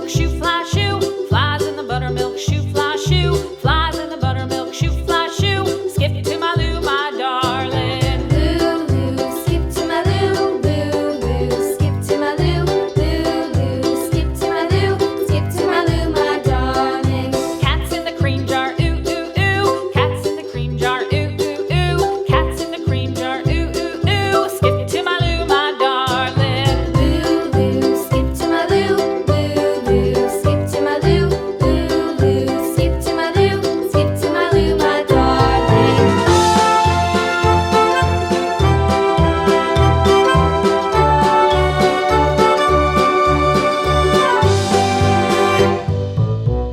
buttermilk shoe, fly shoe. Flies in the buttermilk shoe, fly shoe. Flies in the buttermilk shoe, fly shoe. Skip to my Lou, my darling. Lou, skip to my Lou, Lou, skip to my Lou, Lou, skip to my Lou, skip to my Lou, my darling. Cats in the cream jar, ooh, ooh, ooh. Cats in the cream jar, ooh, ooh, ooh. Cats in the cream jar, ooh, ooh, ooh. Skip to my Lou, my darling. Lou, skip to my Lou, Lou, skip to my Lou, Lou, skip to my Lou, skip to my Lou, my darling.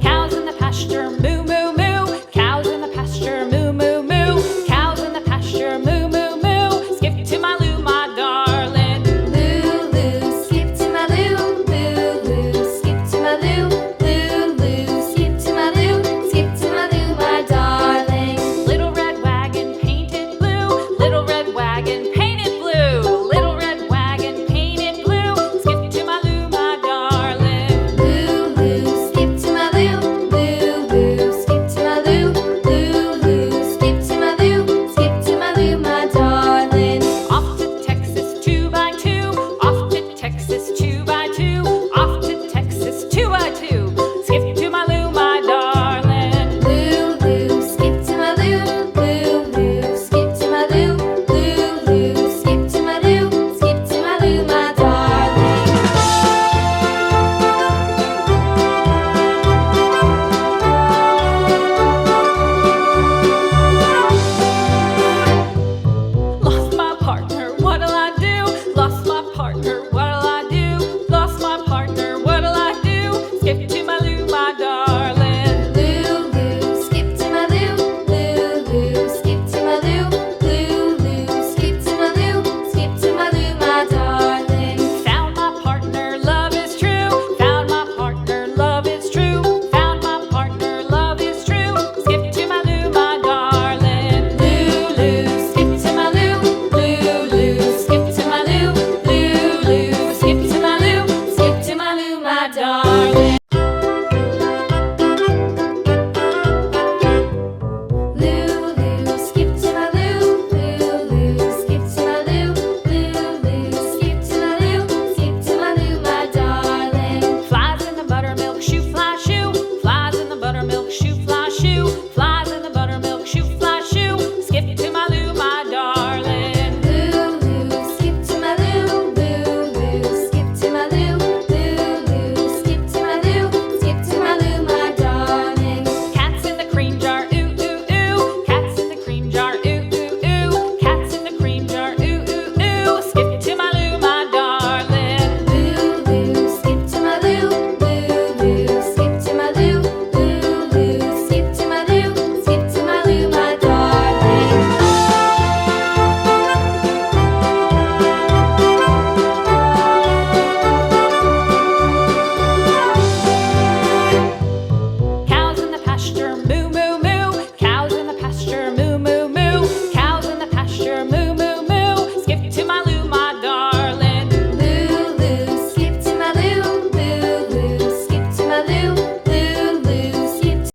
Cows in the pasture, moo, moo, moo. Cows in the pasture, moo, moo, moo. Cows in the pasture, moo, moo, moo. Skip to my Lou, my darling. Lou, skip to my Lou, Lou, skip to my Lou, Lou, skip to my Lou, skip to my Lou, my darling. Little red wagon painted blue. Little red wagon painted blue. Little red wagon painted blue. Skip to my Lou, my darling. Lou, skip to my Lou, Lou, skip to my Lou, Lou, skip to my Lou, skip to my Lou, my darling. Off to Texas 2x2. Off to Texas 2x2. Off to Texas 2x2. Skip to my Lou, my darling. Lou, skip to my Lou, Lou, skip to my Lou, Lou, skip to my Lou, skip to my Lou, my darling. Lost my partner, what'll I do? Lost my partner, what'll I do? Lost my partner, what'll I do? Skip to my Lou, my darling. Lou, skip to my Lou, Lou, skip to my Lou, Lou, skip to my Lou, skip to my Lou, my darling. Found my partner, love is true. Found my partner, love is true. Found my partner, love is true. Skip to my Lou, my darling. Lou, skip to my Lou, Lou, skip to my Lou, Lou, skip to my Lou, skip to my Lou, my darling.